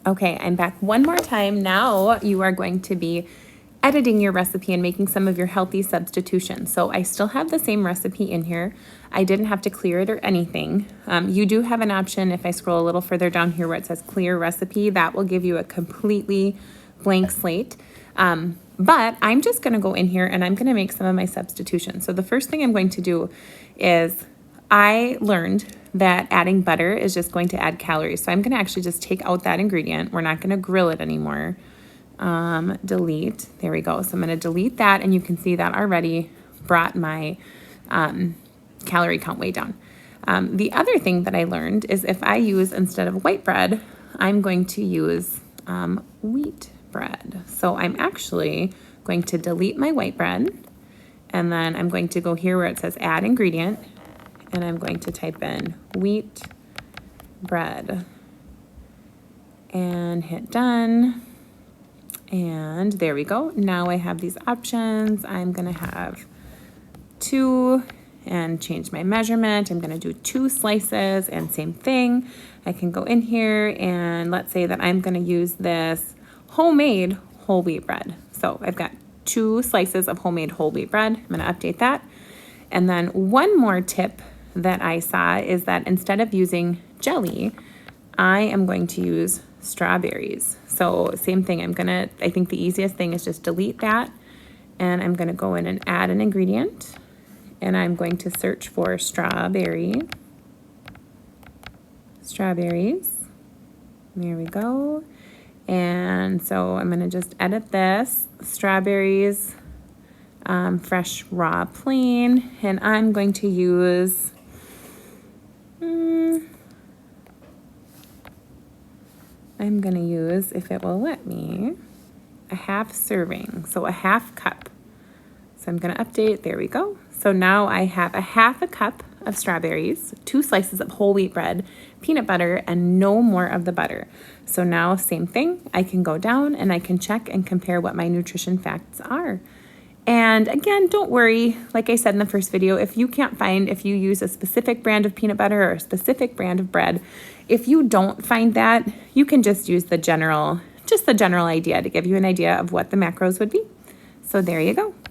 Okay, I'm back one more time. Now you are going to be editing your recipe and making some of your healthy substitutions. So I still have the same recipe in here. I didn't have to clear it or anything. You do have an option if I scroll a little further down here where it says clear recipe. That will give you a completely blank slate. But I'm just going to go in here and I'm going to make some of my substitutions. So the first thing I'm going to do is I learned that adding butter is just going to add calories. So I'm going to actually just take out that ingredient. We're not going to grill it anymore. Delete. There we go. So I'm going to delete that, and you can see that already brought my calorie count way down. The other thing that I learned is if I use, instead of white bread, I'm going to use wheat bread. So I'm actually going to delete my white bread, and then I'm going to go here where it says add ingredient, and I'm going to type in wheat bread and hit done. And there we go. Now I have these options. I'm going to have 2 and change my measurement. I'm going to do 2 slices, and same thing. I can go in here and let's say that I'm going to use this homemade whole wheat bread. So I've got 2 slices of homemade whole wheat bread. I'm going to update that. And then one more tip that I saw is that instead of using jelly, I am going to use strawberries. So same thing, I think the easiest thing is just delete that, and I'm gonna go in and add an ingredient, and I'm going to search for strawberries. There we go. And so I'm gonna just edit this, strawberries, fresh, raw, plain, and I'm going to use I'm going to use, if it will let me, a half serving, so a half cup. So I'm going to update, there we go. So now I have a half a cup of strawberries, 2 slices of whole wheat bread, peanut butter, and no more of the butter. So now same thing, I can go down and I can check and compare what my nutrition facts are. And again, don't worry, like I said in the first video, if you can't find, if you use a specific brand of peanut butter or a specific brand of bread, if you don't find that, you can just use the general idea to give you an idea of what the macros would be. So there you go.